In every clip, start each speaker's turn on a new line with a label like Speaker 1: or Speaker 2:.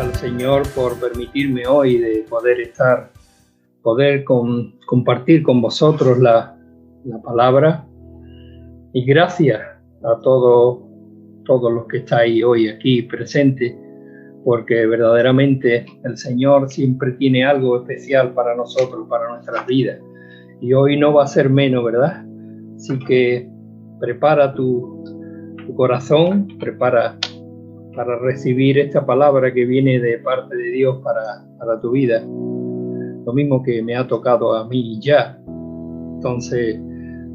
Speaker 1: al Señor por permitirme hoy de poder compartir con vosotros la palabra. Y gracias a todos los que estáis hoy aquí presentes, porque verdaderamente el Señor siempre tiene algo especial para nosotros, para nuestras vidas. Y hoy no va a ser menos, ¿verdad? Así que prepara tu corazón, prepara para recibir esta palabra que viene de parte de Dios para tu vida. Lo mismo que me ha tocado a mí ya. Entonces,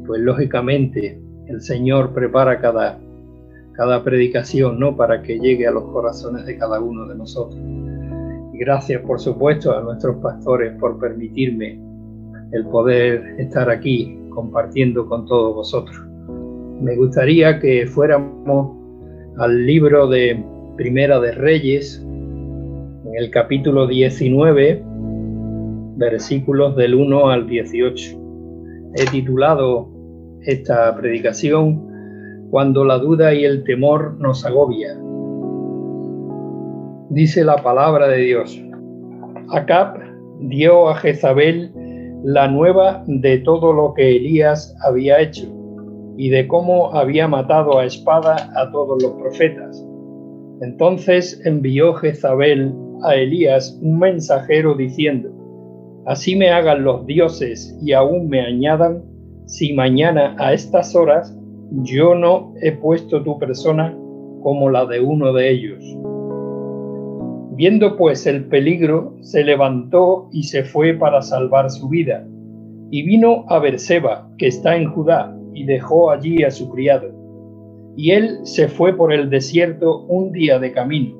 Speaker 1: pues lógicamente el Señor prepara cada predicación, ¿no? Para que llegue a los corazones de cada uno de nosotros. Y gracias, por supuesto, a nuestros pastores por permitirme el poder estar aquí compartiendo con todos vosotros. Me gustaría que fuéramos al libro de Primera de Reyes, en el capítulo 19, versículos del 1 al 18. He titulado esta predicación Cuando la duda y el temor nos agobia. Dice la palabra de Dios: Acab dio a Jezabel la nueva de todo lo que Elías había hecho y de cómo había matado a espada a todos los profetas. Entonces envió Jezabel a Elías un mensajero diciendo: Así me hagan los dioses y aún me añadan, si mañana a estas horas yo no he puesto tu persona como la de uno de ellos. Viendo pues el peligro, se levantó y se fue para salvar su vida, y vino a Berseba, que está en Judá, y dejó allí a su criado. Y él se fue por el desierto un día de camino,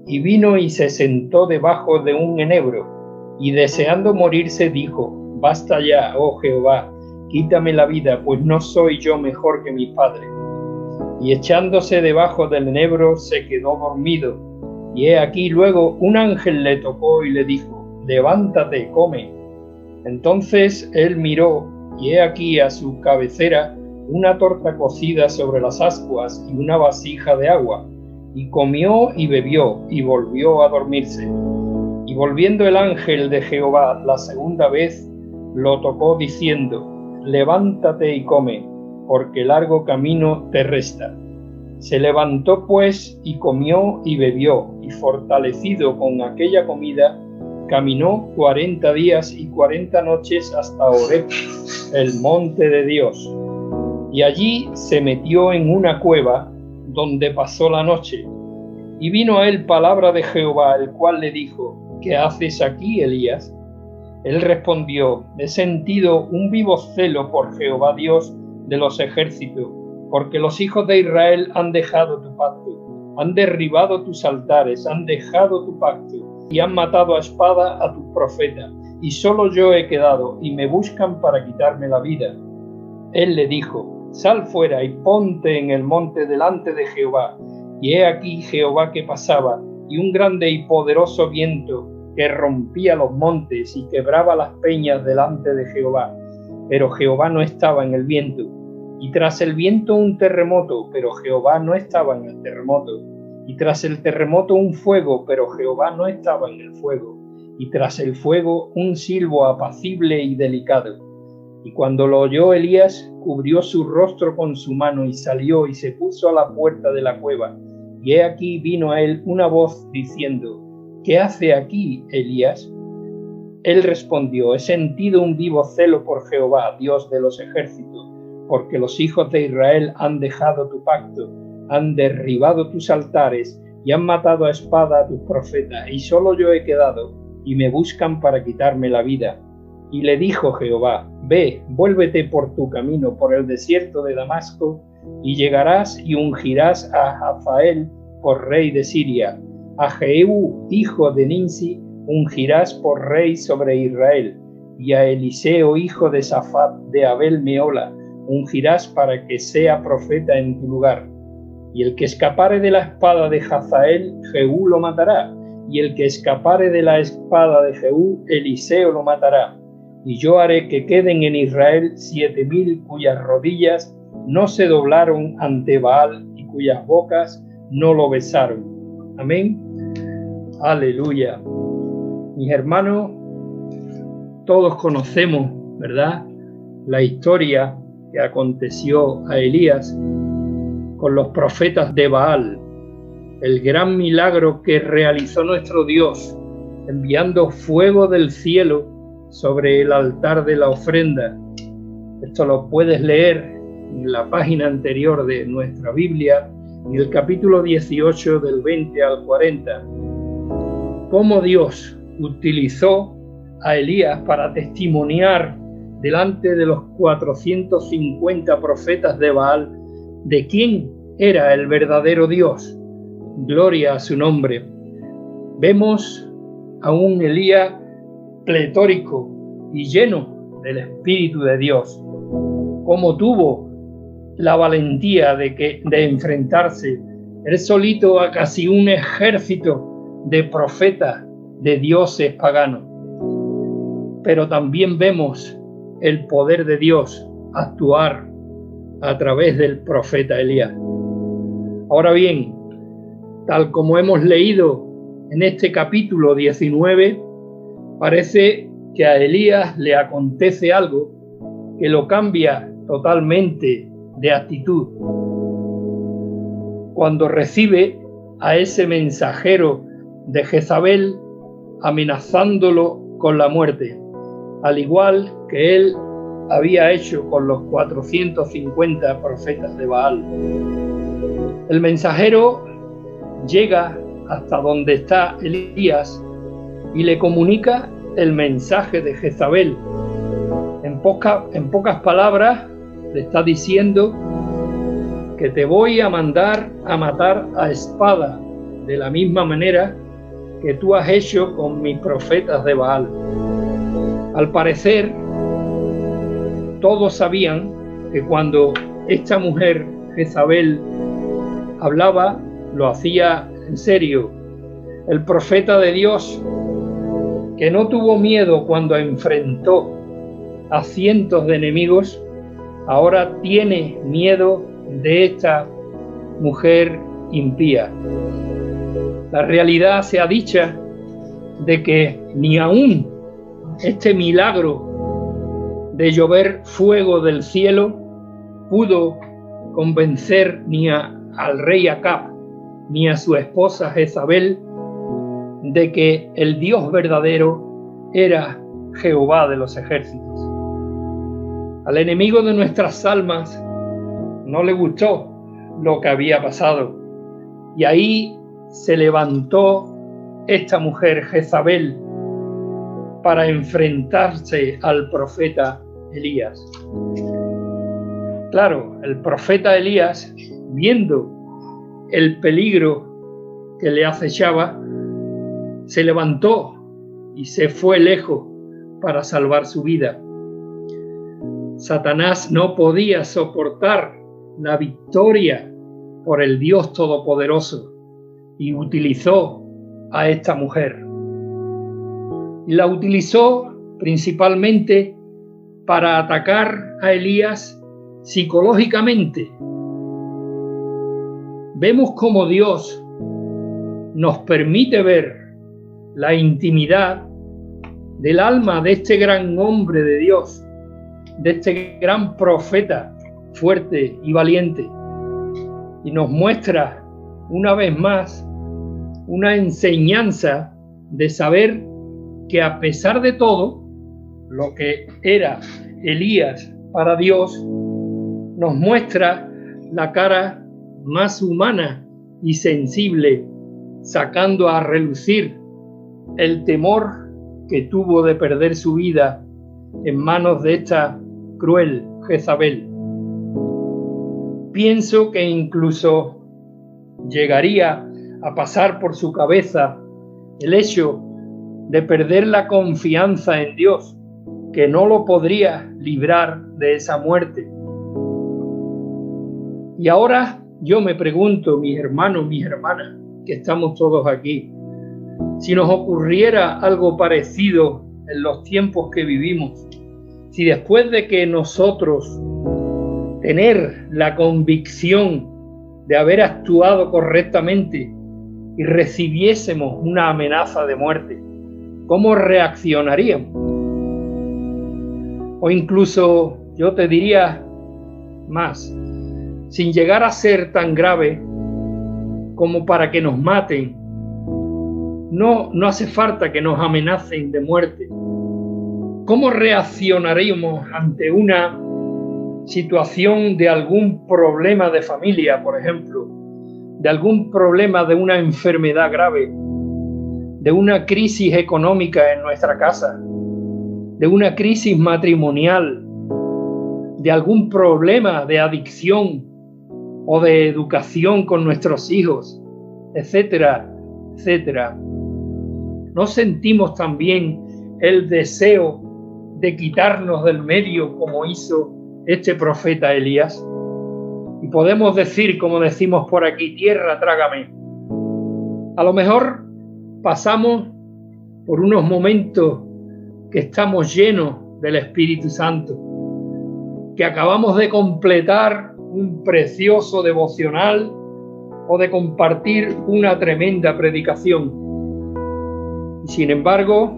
Speaker 1: y vino y se sentó debajo de un enebro, y deseando morirse dijo: Basta ya, oh Jehová, quítame la vida, pues no soy yo mejor que mi padre. Y echándose debajo del enebro se quedó dormido, y he aquí luego un ángel le tocó y le dijo: Levántate, come. Entonces él miró, y he aquí a su cabecera una torta cocida sobre las ascuas y una vasija de agua, y comió y bebió, y volvió a dormirse. Y volviendo el ángel de Jehová la segunda vez, lo tocó diciendo: Levántate y come, porque largo camino te resta. Se levantó pues y comió y bebió, y fortalecido con aquella comida, caminó 40 días y 40 noches hasta Horeb, el monte de Dios. Y allí se metió en una cueva, donde pasó la noche. Y vino a él palabra de Jehová, el cual le dijo: ¿Qué haces aquí, Elías? Él respondió: He sentido un vivo celo por Jehová Dios de los ejércitos, porque los hijos de Israel han dejado tu pacto, han derribado tus altares, han dejado tu pacto, y han matado a espada a tus profetas, y solo yo he quedado, y me buscan para quitarme la vida. Él le dijo: Sal fuera y ponte en el monte delante de Jehová. Y he aquí Jehová que pasaba, y un grande y poderoso viento que rompía los montes y quebraba las peñas delante de Jehová. Pero Jehová no estaba en el viento. Y tras el viento un terremoto, pero Jehová no estaba en el terremoto. Y tras el terremoto un fuego, pero Jehová no estaba en el fuego. Y tras el fuego un silbo apacible y delicado. Y cuando lo oyó Elías, cubrió su rostro con su mano y salió y se puso a la puerta de la cueva. Y he aquí vino a él una voz diciendo: ¿Qué hace aquí, Elías? Él respondió: He sentido un vivo celo por Jehová, Dios de los ejércitos, porque los hijos de Israel han dejado tu pacto, han derribado tus altares y han matado a espada a tus profetas, y solo yo he quedado, y me buscan para quitarme la vida. Y le dijo Jehová: Ve, vuélvete por tu camino por el desierto de Damasco, y llegarás y ungirás a Hazael por rey de Siria. A Jehú, hijo de Nimsi, ungirás por rey sobre Israel, y a Eliseo, hijo de Safat, de Abel Meola, ungirás para que sea profeta en tu lugar. Y el que escapare de la espada de Hazael, Jehú lo matará, y el que escapare de la espada de Jehú, Eliseo lo matará. Y yo haré que queden en Israel 7,000 cuyas rodillas no se doblaron ante Baal y cuyas bocas no lo besaron. Amén. Aleluya. Mis hermanos, todos conocemos, ¿verdad?, la historia que aconteció a Elías con los profetas de Baal, el gran milagro que realizó nuestro Dios, enviando fuego del cielo sobre el altar de la ofrenda. Esto lo puedes leer en la página anterior de nuestra Biblia, en el capítulo 18 del 20 al 40. Cómo Dios utilizó a Elías para testimoniar delante de los 450 profetas de Baal de quién era el verdadero Dios. Gloria a su nombre. Vemos a un Elías pletórico y lleno del Espíritu de Dios, cómo tuvo la valentía de enfrentarse él solito a casi un ejército de profetas de dioses paganos. Pero también vemos el poder de Dios actuar a través del profeta Elías. Ahora bien, tal como hemos leído en este capítulo 19, parece que a Elías le acontece algo que lo cambia totalmente de actitud. Cuando recibe a ese mensajero de Jezabel amenazándolo con la muerte, al igual que él había hecho con los 450 profetas de Baal. El mensajero llega hasta donde está Elías y le comunica el mensaje de Jezabel. En pocas palabras le está diciendo que te voy a mandar a matar a espada, de la misma manera que tú has hecho con mis profetas de Baal. Al parecer, todos sabían que cuando esta mujer, Jezabel, hablaba, lo hacía en serio. El profeta de Dios, que no tuvo miedo cuando enfrentó a cientos de enemigos, ahora tiene miedo de esta mujer impía. La realidad sea dicha de que ni aún este milagro de llover fuego del cielo pudo convencer ni al rey Acab ni a su esposa Jezabel de que el Dios verdadero era Jehová de los ejércitos. Al enemigo de nuestras almas no le gustó lo que había pasado, y ahí se levantó esta mujer Jezabel para enfrentarse al profeta Elías. Claro, el profeta Elías, viendo el peligro que le acechaba, se levantó y se fue lejos para salvar su vida. Satanás no podía soportar la victoria por el Dios Todopoderoso y utilizó a esta mujer. Y la utilizó principalmente para atacar a Elías psicológicamente. Vemos cómo Dios nos permite ver la intimidad del alma de este gran hombre de Dios, de este gran profeta fuerte y valiente, y nos muestra una vez más una enseñanza de saber que a pesar de todo, lo que era Elías para Dios, nos muestra la cara más humana y sensible, sacando a relucir el temor que tuvo de perder su vida en manos de esta cruel Jezabel. Pienso que incluso llegaría a pasar por su cabeza el hecho de perder la confianza en Dios, que no lo podría librar de esa muerte. Y ahora yo me pregunto, mis hermanos, mis hermanas, que estamos todos aquí, si nos ocurriera algo parecido en los tiempos que vivimos, si después de que nosotros tener la convicción de haber actuado correctamente, y recibiésemos una amenaza de muerte, ¿cómo reaccionaríamos? O incluso, yo te diría más, sin llegar a ser tan grave como para que nos maten, no hace falta que nos amenacen de muerte. ¿Cómo reaccionaríamos ante una situación de algún problema de familia, por ejemplo, de algún problema de una enfermedad grave, de una crisis económica en nuestra casa, de una crisis matrimonial, de algún problema de adicción o de educación con nuestros hijos, etcétera, etcétera? ¿No sentimos también el deseo de quitarnos del medio como hizo este profeta Elías? Y podemos decir, como decimos por aquí, tierra, trágame. A lo mejor pasamos por unos momentos que estamos llenos del Espíritu Santo, que acabamos de completar un precioso devocional o de compartir una tremenda predicación. Y sin embargo,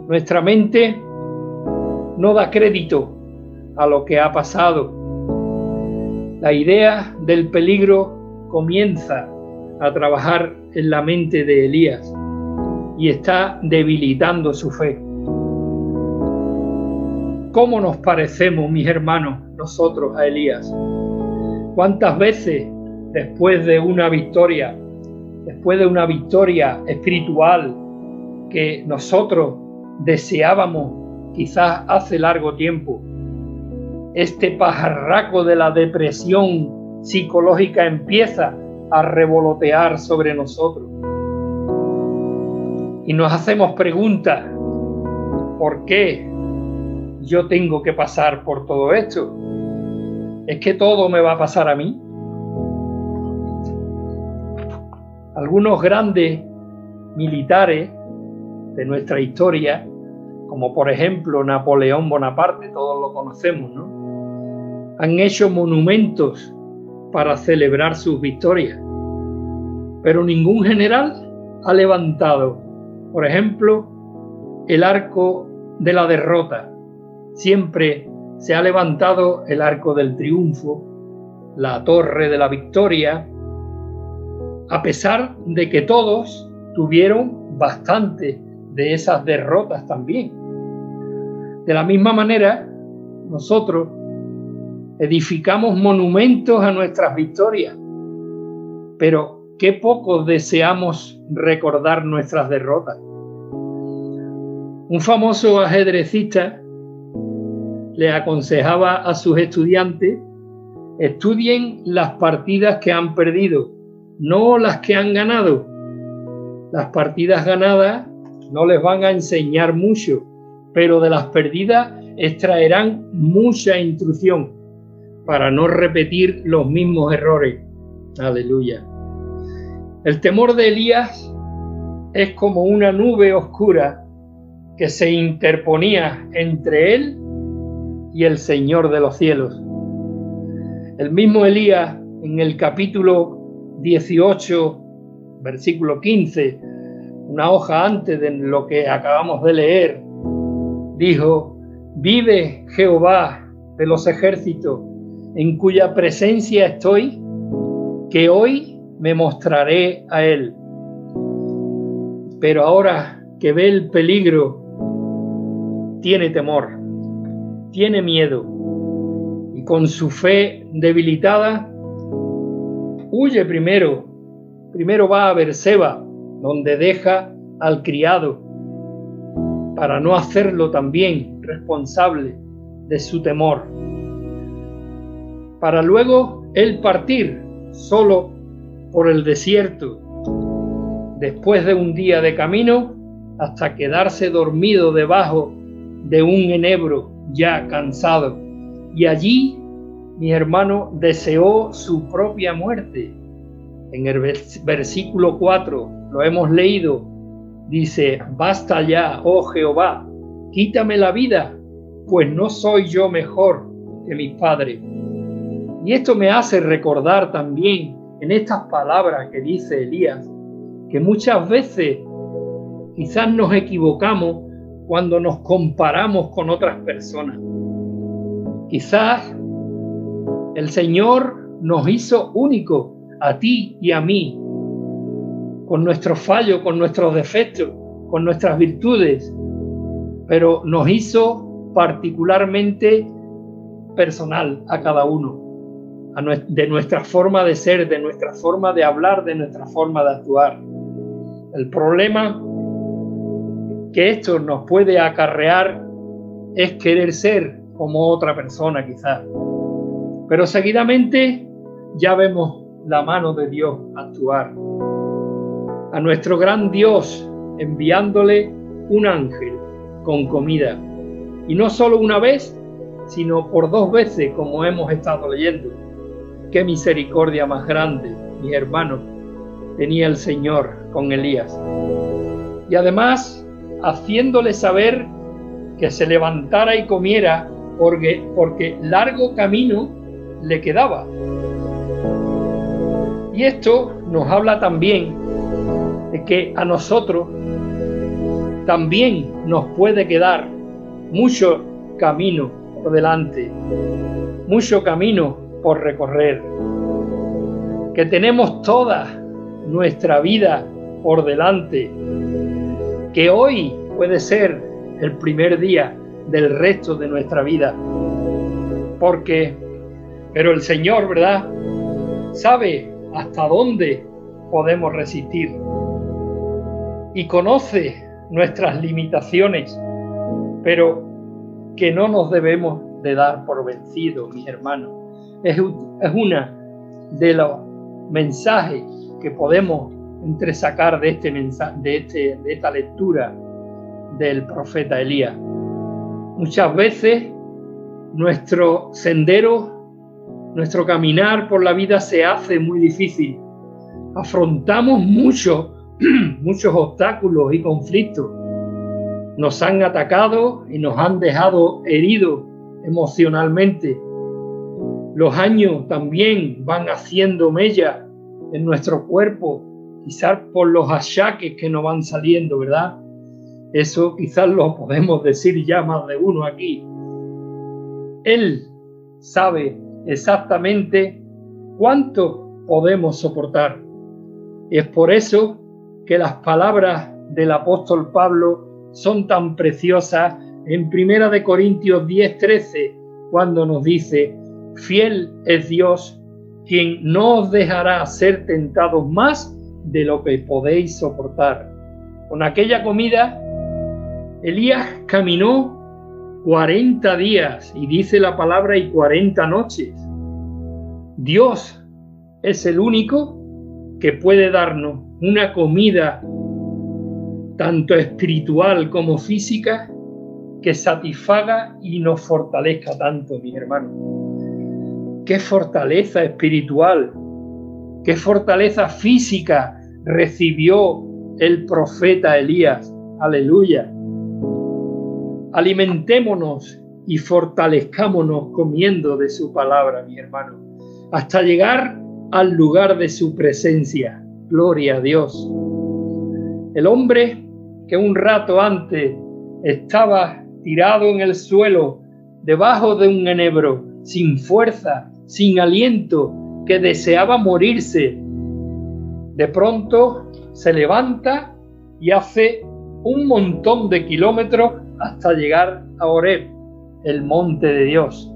Speaker 1: nuestra mente no da crédito a lo que ha pasado. La idea del peligro comienza a trabajar en la mente de Elías y está debilitando su fe. ¿Cómo nos parecemos, mis hermanos, nosotros a Elías? ¿Cuántas veces después de una victoria espiritual que nosotros deseábamos quizás hace largo tiempo, este pajarraco de la depresión psicológica empieza a revolotear sobre nosotros? Y nos hacemos preguntas: ¿por qué yo tengo que pasar por todo esto? ¿Es que todo me va a pasar a mí? Algunos grandes militares de nuestra historia, como por ejemplo Napoleón Bonaparte, todos lo conocemos, ¿no?, han hecho monumentos para celebrar sus victorias, pero ningún general ha levantado, por ejemplo, el arco de la derrota. Siempre se ha levantado el arco del triunfo, la torre de la victoria, a pesar de que todos tuvieron bastante de esas derrotas también. De la misma manera, nosotros edificamos monumentos a nuestras victorias, pero qué poco deseamos recordar nuestras derrotas. Un famoso ajedrecista le aconsejaba a sus estudiantes: estudien las partidas que han perdido, no las que han ganado. Las partidas ganadas no les van a enseñar mucho, pero de las perdidas extraerán mucha instrucción para no repetir los mismos errores. Aleluya. El temor de Elías es como una nube oscura que se interponía entre él y el Señor de los cielos. El mismo Elías, en el capítulo 18, versículo 15, una hoja antes de lo que acabamos de leer, dijo: vive Jehová de los ejércitos, en cuya presencia estoy, que hoy me mostraré a él. Pero ahora que ve el peligro, tiene temor, tiene miedo, y con su fe debilitada, huye primero va a Berseba, donde deja al criado, para no hacerlo también responsable de su temor, para luego él partir solo por el desierto, después de un día de camino, hasta quedarse dormido debajo de un enebro, ya cansado. Y allí, mi hermano, deseó su propia muerte. En el versículo 4, lo hemos leído, dice: basta ya, oh Jehová, quítame la vida, pues no soy yo mejor que mis padres. Y esto me hace recordar también en estas palabras que dice Elías, que muchas veces quizás nos equivocamos cuando nos comparamos con otras personas. Quizás el Señor nos hizo únicos, a ti y a mí, con nuestros fallos, con nuestros defectos, con nuestras virtudes, pero nos hizo particularmente personal a cada uno, de nuestra forma de ser, de nuestra forma de hablar, de nuestra forma de actuar. El problema que esto nos puede acarrear es querer ser como otra persona quizás. Pero seguidamente ya vemos la mano de Dios actuar. A nuestro gran Dios enviándole un ángel con comida. Y no solo una vez, sino por 2 veces, como hemos estado leyendo. Qué misericordia más grande, mis hermanos, tenía el Señor con Elías. Y además, haciéndole saber que se levantara y comiera, porque largo camino le quedaba. Y esto nos habla también de que a nosotros también nos puede quedar mucho camino por delante, mucho camino por recorrer, que tenemos toda nuestra vida por delante, que hoy puede ser el primer día del resto de nuestra vida, pero el Señor, ¿verdad?, sabe hasta dónde podemos resistir y conoce nuestras limitaciones, pero que no nos debemos de dar por vencidos, mis hermanos. Es una de los mensajes que podemos entresacar de esta lectura del profeta Elías. Muchas veces nuestro sendero, nuestro caminar por la vida se hace muy difícil. Afrontamos muchos obstáculos y conflictos. Nos han atacado y nos han dejado heridos emocionalmente. Los años también van haciendo mella en nuestro cuerpo, quizás por los achaques que nos van saliendo, ¿verdad? Eso quizás lo podemos decir ya más de uno aquí. Él sabe exactamente cuánto podemos soportar. Y es por eso que las palabras del apóstol Pablo son tan preciosas en 1 Corintios 10:13, cuando nos dice: fiel es Dios, quien no os dejará ser tentados más de lo que podéis soportar. Con aquella comida, Elías caminó 40 días, y dice la palabra, y 40 noches. Dios es el único que puede darnos una comida tanto espiritual como física que satisfaga y nos fortalezca tanto, mis hermanos. Qué fortaleza espiritual, qué fortaleza física recibió el profeta Elías. Aleluya. Alimentémonos y fortalezcámonos comiendo de su palabra, mi hermano, hasta llegar al lugar de su presencia. Gloria a Dios. El hombre que un rato antes estaba tirado en el suelo, debajo de un enebro, sin fuerza, sin aliento, que deseaba morirse, de pronto se levanta y hace un montón de kilómetros hasta llegar a Horeb, el monte de Dios.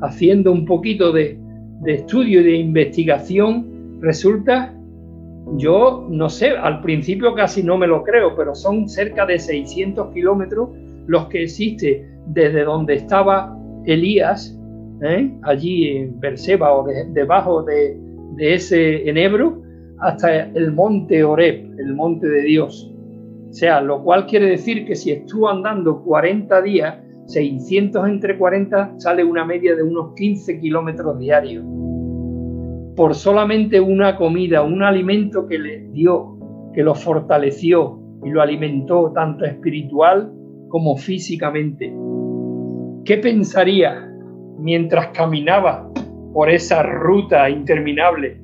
Speaker 1: Haciendo un poquito de estudio y de investigación, resulta, yo no sé, al principio casi no me lo creo, pero son cerca de 600 kilómetros los que existe desde donde estaba Elías, allí en Berseba o debajo de ese enebro, hasta el monte Horeb, el monte de Dios. O sea, lo cual quiere decir que si estuvo andando 40 días, 600 entre 40, sale una media de unos 15 kilómetros diarios. Por solamente una comida, un alimento que le dio, que lo fortaleció y lo alimentó tanto espiritual como físicamente. ¿Qué pensaría mientras caminaba por esa ruta interminable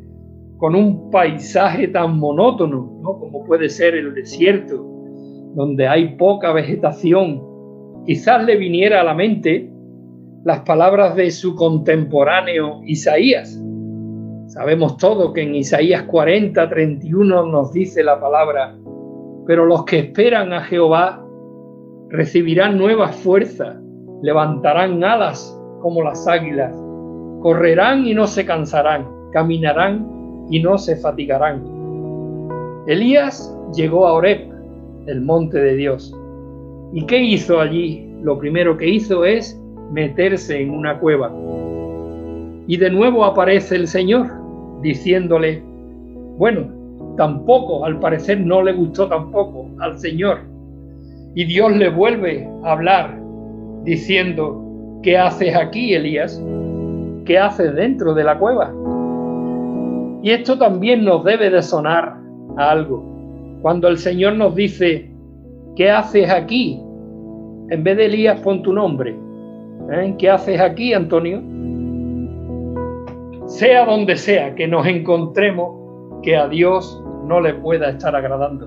Speaker 1: con un paisaje tan monótono, ¿no?, como puede ser el desierto, donde hay poca vegetación, quizás le viniera a la mente las palabras de su contemporáneo Isaías. Sabemos todo que en Isaías 40:31 nos dice la palabra: pero los que esperan a Jehová recibirán nuevas fuerzas, levantarán alas como las águilas, correrán y no se cansarán, caminarán y no se fatigarán. Elías llegó a Horeb, el monte de Dios. ¿Y qué hizo allí? Lo primero que hizo es meterse en una cueva. Y de nuevo aparece el Señor diciéndole, bueno, tampoco, al parecer no le gustó tampoco al Señor. Y Dios le vuelve a hablar diciendo, ¿qué haces aquí, Elías? ¿Qué haces dentro de la cueva? Y esto también nos debe de sonar a algo. Cuando el Señor nos dice, ¿qué haces aquí? En vez de Elías, pon tu nombre. ¿Qué haces aquí, Antonio? Sea donde sea que nos encontremos, que a Dios no le pueda estar agradando.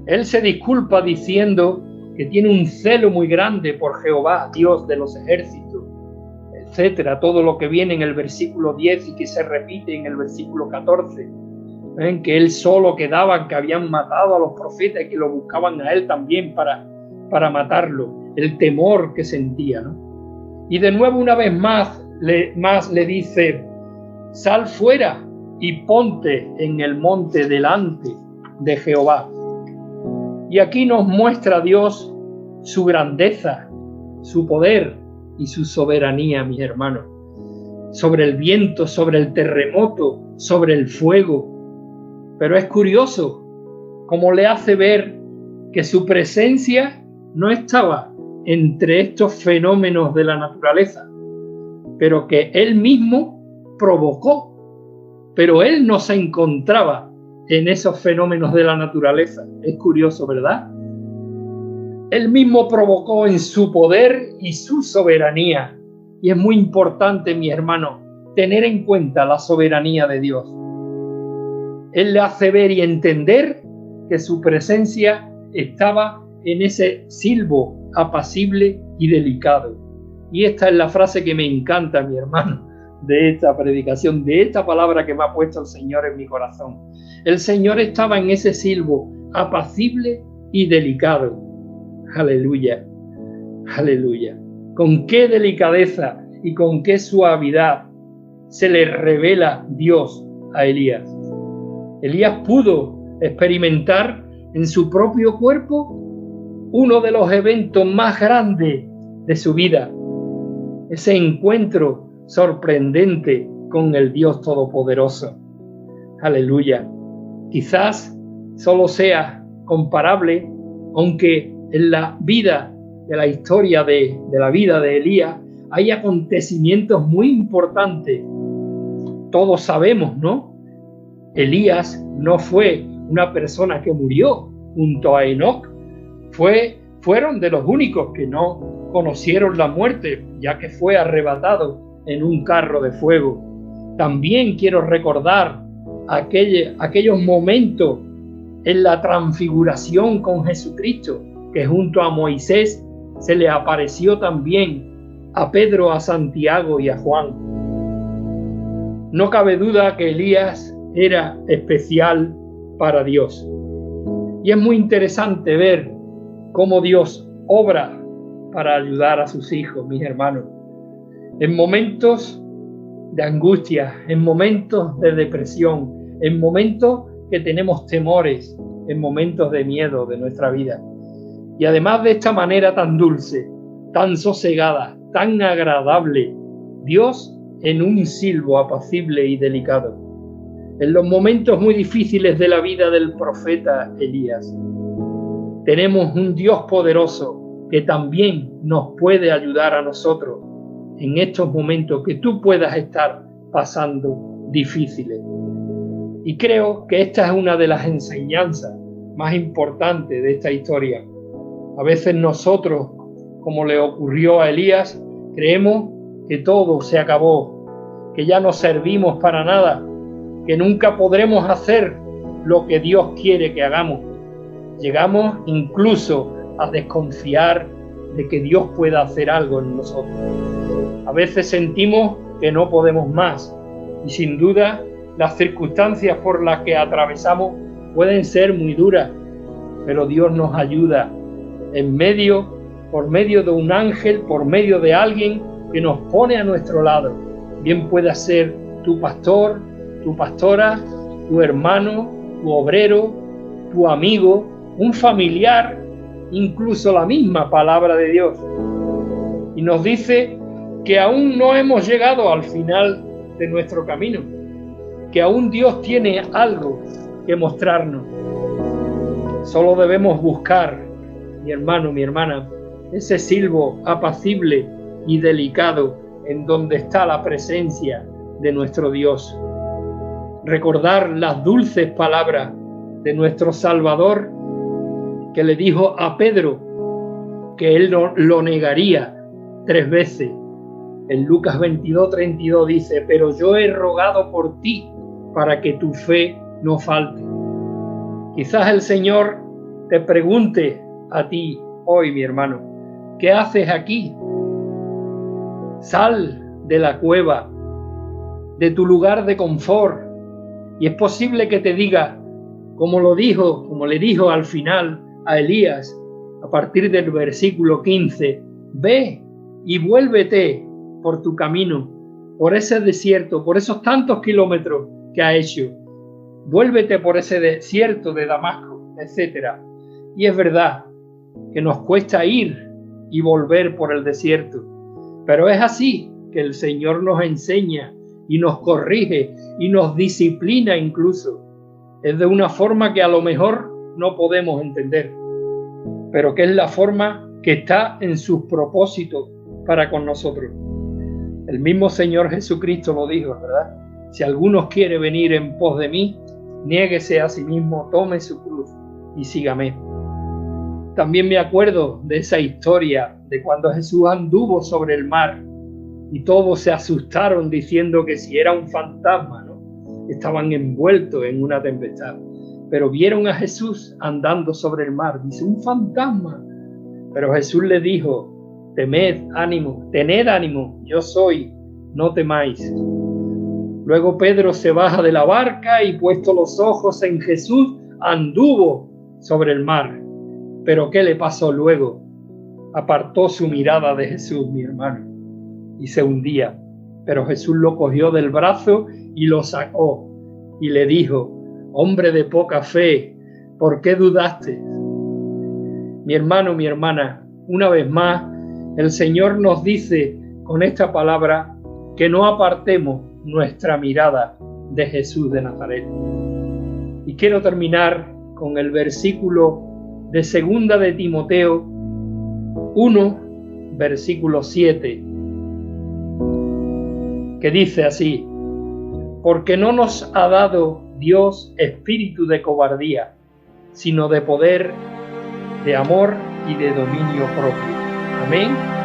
Speaker 1: Él se disculpa diciendo que tiene un celo muy grande por Jehová, Dios de los ejércitos, etcétera. Todo lo que viene en el versículo 10 y que se repite en el versículo 14. Que él solo quedaba, que habían matado a los profetas y que lo buscaban a él también para matarlo. El temor que sentía, ¿no? Y de nuevo, una vez más le dice, sal fuera y ponte en el monte delante de Jehová. Y aquí nos muestra Dios su grandeza, su poder y su soberanía, mis hermanos, sobre el viento, sobre el terremoto, sobre el fuego. Pero es curioso cómo le hace ver que su presencia no estaba entre estos fenómenos de la naturaleza, pero que él mismo provocó, pero él no se encontraba en esos fenómenos de la naturaleza. Es curioso, ¿verdad? Él mismo provocó en su poder y su soberanía. Y es muy importante, mi hermano, tener en cuenta la soberanía de Dios. Él le hace ver y entender que su presencia estaba en ese silbo apacible y delicado. Y esta es la frase que me encanta, mi hermano, de esta predicación, de esta palabra que me ha puesto el Señor en mi corazón. El Señor estaba en ese silbo apacible y delicado. Aleluya, aleluya. Con qué delicadeza y con qué suavidad se le revela Dios a Elías. Elías pudo experimentar en su propio cuerpo uno de los eventos más grandes de su vida, ese encuentro sorprendente con el Dios Todopoderoso. Aleluya. Quizás solo sea comparable, aunque en la vida de la historia de la vida de Elías hay acontecimientos muy importantes. Todos sabemos, ¿no? Elías no fue una persona que murió junto a Enoc, fueron de los únicos que no conocieron la muerte, ya que fue arrebatado en un carro de fuego. También quiero recordar aquellos momentos en la transfiguración con Jesucristo, que junto a Moisés se le apareció también a Pedro, a Santiago y a Juan. No cabe duda que Elías era especial para Dios. Y es muy interesante ver cómo Dios obra para ayudar a sus hijos, mis hermanos. En momentos de angustia, en momentos de depresión, en momentos que tenemos temores, en momentos de miedo de nuestra vida. Y además de esta manera tan dulce, tan sosegada, tan agradable, Dios en un silbo apacible y delicado. En los momentos muy difíciles de la vida del profeta Elías, tenemos un Dios poderoso que también nos puede ayudar a nosotros en estos momentos que tú puedas estar pasando difíciles. Y creo que esta es una de las enseñanzas más importantes de esta historia. A veces nosotros, como le ocurrió a Elías, creemos que todo se acabó, que ya no servimos para nada, que nunca podremos hacer lo que Dios quiere que hagamos. Llegamos incluso a desconfiar de que Dios pueda hacer algo en nosotros. A veces sentimos que no podemos más y sin duda las circunstancias por las que atravesamos pueden ser muy duras, pero Dios nos ayuda por medio de un ángel, por medio de alguien que nos pone a nuestro lado. Bien pueda ser tu pastor, tu pastora, tu hermano, tu obrero, tu amigo, un familiar, incluso la misma palabra de Dios. Y nos dice que aún no hemos llegado al final de nuestro camino, que aún Dios tiene algo que mostrarnos. Solo debemos buscar, mi hermano, mi hermana, ese silbo apacible y delicado en donde está la presencia de nuestro Dios. Recordar las dulces palabras de nuestro Salvador, que le dijo a Pedro que él lo negaría 3 veces. En Lucas 22:32 dice: pero yo he rogado por ti para que tu fe no falte. Quizás el Señor te pregunte a ti hoy, mi hermano, ¿qué haces aquí? Sal de la cueva, de tu lugar de confort, y es posible que te diga, como le dijo al final a Elías, a partir del versículo 15, ve y vuélvete por tu camino, por ese desierto, por esos tantos kilómetros que ha hecho. Vuélvete por ese desierto de Damasco, etc. Y es verdad que nos cuesta ir y volver por el desierto, pero es así que el Señor nos enseña y nos corrige y nos disciplina incluso. Es de una forma que a lo mejor no podemos entender, pero que es la forma que está en sus propósitos para con nosotros. El mismo Señor Jesucristo lo dijo, ¿verdad? Si alguno quiere venir en pos de mí, niéguese a sí mismo, tome su cruz y sígame. También me acuerdo de esa historia de cuando Jesús anduvo sobre el mar y todos se asustaron diciendo que si era un fantasma, ¿no? Estaban envueltos en una tempestad, pero vieron a Jesús andando sobre el mar. Dice, un fantasma. Pero Jesús le dijo, tened ánimo, yo soy, no temáis. Luego Pedro se baja de la barca y puesto los ojos en Jesús, anduvo sobre el mar. Pero ¿qué le pasó luego? Apartó su mirada de Jesús, mi hermano, y se hundía. Pero Jesús lo cogió del brazo y lo sacó y le dijo, hombre de poca fe, ¿por qué dudaste? Mi hermano, mi hermana, una vez más, el Señor nos dice con esta palabra que no apartemos nuestra mirada de Jesús de Nazaret. Y quiero terminar con el versículo de 2 de Timoteo 1, versículo 7, que dice así, porque no nos ha dado Dios espíritu de cobardía, sino de poder, de amor y de dominio propio. Amén.